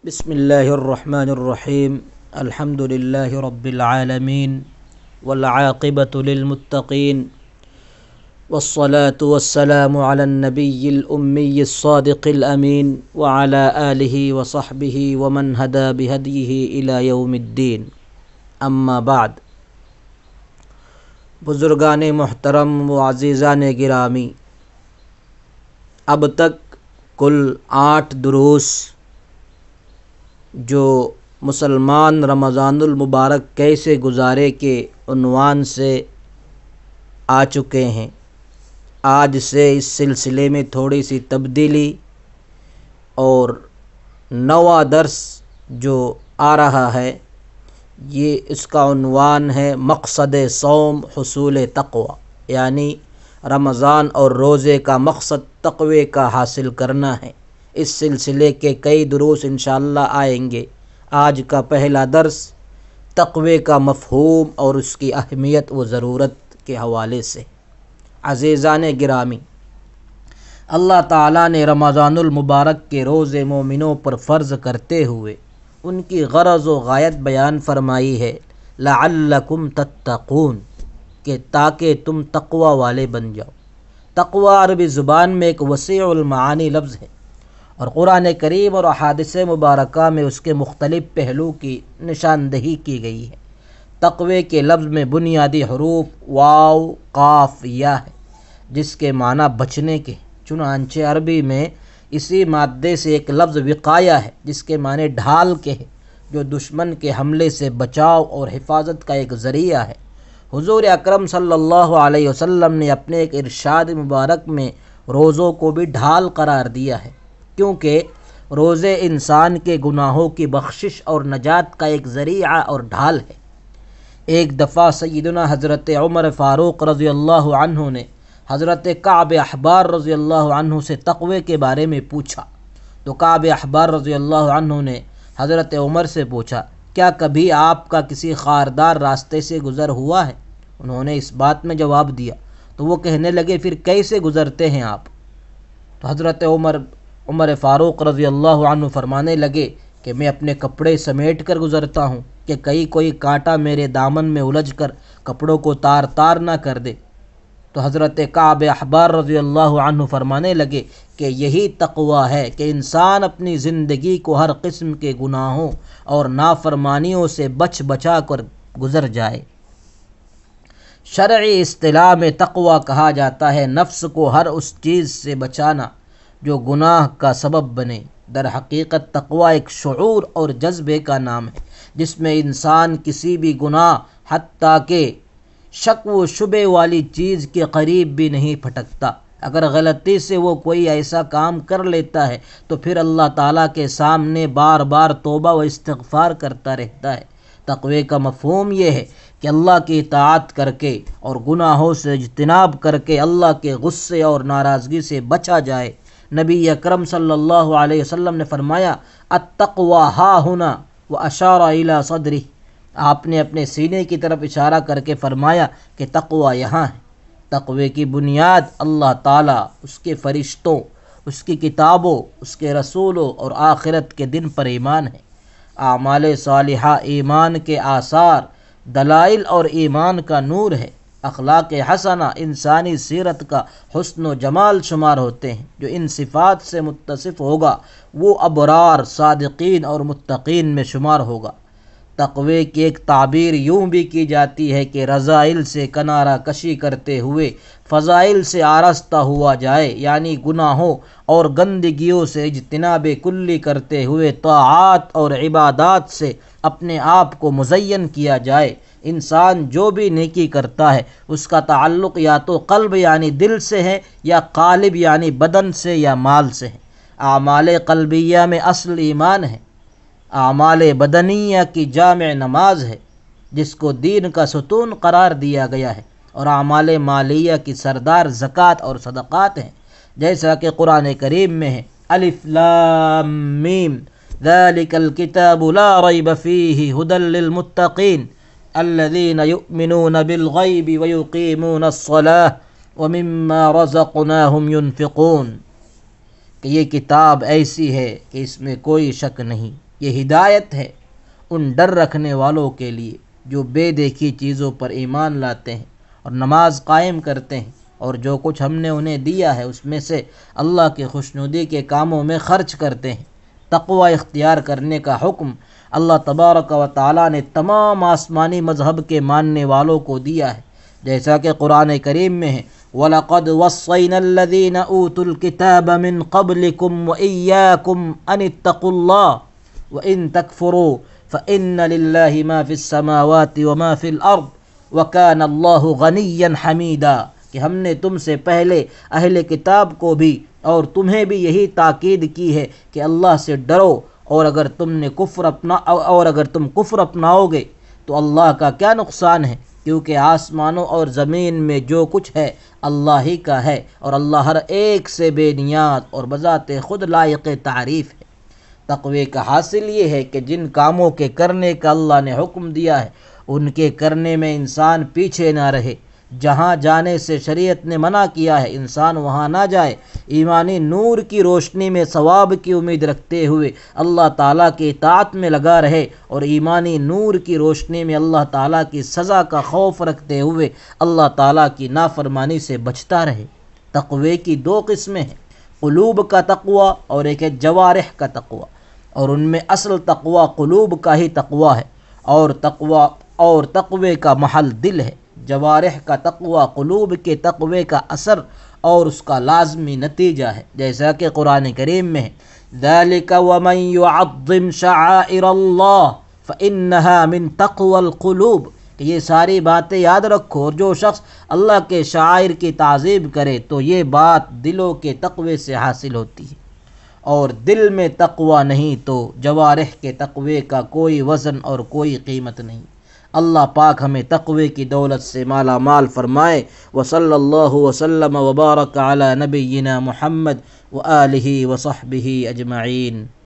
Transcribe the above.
بسم اللہ الرحمن الرحیم الحمد للہ رب العالمین والعاقبۃ للمتقین والصلاة والسلام علی النبی الأمی الصادق الامین وعلی آلہ وصحبہ ومن ہدی بہدیہ الی یوم الدین اما بعد۔ بزرگان محترم و عزیزان گرامی، اب تک کل 8 دروس جو مسلمان رمضان المبارک کیسے گزارے کے عنوان سے آ چکے ہیں۔ آج سے اس سلسلے میں تھوڑی سی تبدیلی اور نواں درس جو آ رہا ہے، یہ اس کا عنوان ہے مقصد صوم حصول تقوی، یعنی رمضان اور روزے کا مقصد تقوی کا حاصل کرنا ہے۔ اس سلسلے کے کئی دروس انشاءاللہ آئیں گے۔ آج کا پہلا درس تقوی کا مفہوم اور اس کی اہمیت و ضرورت کے حوالے سے۔ عزیزان گرامی، اللہ تعالیٰ نے رمضان المبارک کے روزے مومنوں پر فرض کرتے ہوئے ان کی غرض و غایت بیان فرمائی ہے، لعلکم تتقون، کہ تاکہ تم تقوی والے بن جاؤ۔ تقوی عربی زبان میں ایک وسیع المعانی لفظ ہے، اور قرآن کریم اور احادیث مبارکہ میں اس کے مختلف پہلو کی نشاندہی کی گئی ہے۔ تقوی کے لفظ میں بنیادی حروف واو، قاف، یا ہے، جس کے معنی بچنے کے، چنانچہ عربی میں اسی مادے سے ایک لفظ وقایہ ہے، جس کے معنی ڈھال کے ہے، جو دشمن کے حملے سے بچاؤ اور حفاظت کا ایک ذریعہ ہے۔ حضور اکرم صلی اللہ علیہ وسلم نے اپنے ایک ارشاد مبارک میں روزوں کو بھی ڈھال قرار دیا ہے، کیونکہ روزے انسان کے گناہوں کی بخشش اور نجات کا ایک ذریعہ اور ڈھال ہے۔ ایک دفعہ سیدنا حضرت عمر فاروق رضی اللہ عنہ نے حضرت کعب احبار رضی اللہ عنہ سے تقوی کے بارے میں پوچھا، تو کعب احبار رضی اللہ عنہ نے حضرت عمر سے پوچھا، کیا کبھی آپ کا کسی خاردار راستے سے گزر ہوا ہے؟ انہوں نے اس بات میں جواب دیا، تو وہ کہنے لگے، پھر کیسے گزرتے ہیں آپ؟ تو حضرت عمر فاروق رضی اللہ عنہ فرمانے لگے کہ میں اپنے کپڑے سمیٹ کر گزرتا ہوں کہ کوئی کانٹا میرے دامن میں الجھ کر کپڑوں کو تار تار نہ کر دے۔ تو حضرت کعب احبار رضی اللہ عنہ فرمانے لگے کہ یہی تقوی ہے کہ انسان اپنی زندگی کو ہر قسم کے گناہوں اور نافرمانیوں سے بچا کر گزر جائے۔ شرعی اصطلاح میں تقوی کہا جاتا ہے نفس کو ہر اس چیز سے بچانا جو گناہ کا سبب بنے۔ در حقیقت تقوی ایک شعور اور جذبے کا نام ہے، جس میں انسان کسی بھی گناہ حتیٰ کہ شک و شبے والی چیز کے قریب بھی نہیں پھٹکتا۔ اگر غلطی سے وہ کوئی ایسا کام کر لیتا ہے تو پھر اللہ تعالیٰ کے سامنے بار بار توبہ و استغفار کرتا رہتا ہے۔ تقوی کا مفہوم یہ ہے کہ اللہ کی اطاعت کر کے اور گناہوں سے اجتناب کر کے اللہ کے غصے اور ناراضگی سے بچا جائے۔ نبی اکرم صلی اللہ علیہ وسلم نے فرمایا، التقوی ہا ہنا واشار الی صدرہ۔ آپ نے اپنے سینے کی طرف اشارہ کر کے فرمایا کہ تقوی یہاں ہے۔ تقوی کی بنیاد اللہ تعالیٰ، اس کے فرشتوں، اس کی کتابوں، اس کے رسولوں اور آخرت کے دن پر ایمان ہے۔ اعمال صالحہ ایمان کے آثار، دلائل اور ایمان کا نور ہے۔ اخلاق حسنہ انسانی سیرت کا حسن و جمال شمار ہوتے ہیں۔ جو ان صفات سے متصف ہوگا وہ ابرار، صادقین اور متقین میں شمار ہوگا۔ تقوی کی ایک تعبیر یوں بھی کی جاتی ہے کہ رذائل سے کنارہ کشی کرتے ہوئے فضائل سے آراستہ ہوا جائے، یعنی گناہوں اور گندگیوں سے اجتناب کلی کرتے ہوئے طاعات اور عبادات سے اپنے آپ کو مزین کیا جائے۔ انسان جو بھی نیکی کرتا ہے اس کا تعلق یا تو قلب یعنی دل سے ہے، یا قالب یعنی بدن سے یا مال سے ہے۔ اعمال قلبیہ میں اصل ایمان ہے، اعمال بدنیہ کی جامع نماز ہے جس کو دین کا ستون قرار دیا گیا ہے، اور اعمال مالیہ کی سردار زکوٰۃ اور صدقات ہیں، جیسا کہ قرآن کریم میں ہے، الف لام میم ذالک الکتاب لا ریب فیہ ھدی للمتقین الذین یؤمنون بالغیب ویقیمون الصلاۃ ومما رزقناہم ینفقون، کہ یہ کتاب ایسی ہے کہ اس میں کوئی شک نہیں، یہ ہدایت ہے ان ڈر رکھنے والوں کے لیے جو بے دیکھی چیزوں پر ایمان لاتے ہیں اور نماز قائم کرتے ہیں، اور جو کچھ ہم نے انہیں دیا ہے اس میں سے اللہ کی خوشنودی کے کاموں میں خرچ کرتے ہیں۔ تقوی اختیار کرنے کا حکم اللہ تبارک و تعالیٰ نے تمام آسمانی مذہب کے ماننے والوں کو دیا ہے، جیسا کہ قرآن کریم میں ہے وَلَقَدْ وَصَّيْنَا الَّذِينَ أُوتُوا الْكِتَابَ مِنْ قَبْلِكُمْ وَإِيَّاكُمْ أَنِ اتَّقُوا اللَّهَ وَإِن تَكْفُرُوا فَإِنَّ لِلَّهِ مَا فِي السَّمَاوَاتِ وَمَا فِي الْأَرْضِ وَكَانَ اللَّهُ غَنِيًّا حَمِيدًا، کہ ہم نے تم سے پہلے اہل کتاب کو بھی اور تمہیں بھی یہی تاکید کی ہے کہ اللہ سے ڈرو، اور اگر تم کفر اپناؤ گے تو اللہ کا کیا نقصان ہے، کیونکہ آسمانوں اور زمین میں جو کچھ ہے اللہ ہی کا ہے، اور اللہ ہر ایک سے بے نیاز اور بذات خود لائق تعریف ہے۔ تقوی کا حاصل یہ ہے کہ جن کاموں کے کرنے کا اللہ نے حکم دیا ہے ان کے کرنے میں انسان پیچھے نہ رہے، جہاں جانے سے شریعت نے منع کیا ہے انسان وہاں نہ جائے، ایمانی نور کی روشنی میں ثواب کی امید رکھتے ہوئے اللہ تعالیٰ کی اطاعت میں لگا رہے، اور ایمانی نور کی روشنی میں اللہ تعالیٰ کی سزا کا خوف رکھتے ہوئے اللہ تعالیٰ کی نافرمانی سے بچتا رہے۔ تقوی کی دو قسمیں ہیں، قلوب کا تقوی اور ایک ہے جوارح کا تقوی، اور ان میں اصل تقوی قلوب کا ہی تقوی ہے، اور تقوی کا محل دل ہے۔ جوارح کا تقوی قلوب کے تقوی کا اثر اور اس کا لازمی نتیجہ ہے، جیسا کہ قرآن کریم میں ہے ذَلِكَ وَمَن يُعَظِّمْ شَعَائِرَ اللَّهِ فَإِنَّهَا مِن تَقْوَى الْقُلُوبِ، کہ یہ ساری باتیں یاد رکھو، اور جو شخص اللہ کے شعائر کی تعظیم کرے تو یہ بات دلوں کے تقوی سے حاصل ہوتی ہے، اور دل میں تقوی نہیں تو جوارح کے تقوی کا کوئی وزن اور کوئی قیمت نہیں۔ اللہ پاک ہمیں تقوی کی دولت سے مالا مال فرمائے۔ وصلی اللہ وسلم وبارک علی نبینا محمد وآلہ وصحبہ اجمعین۔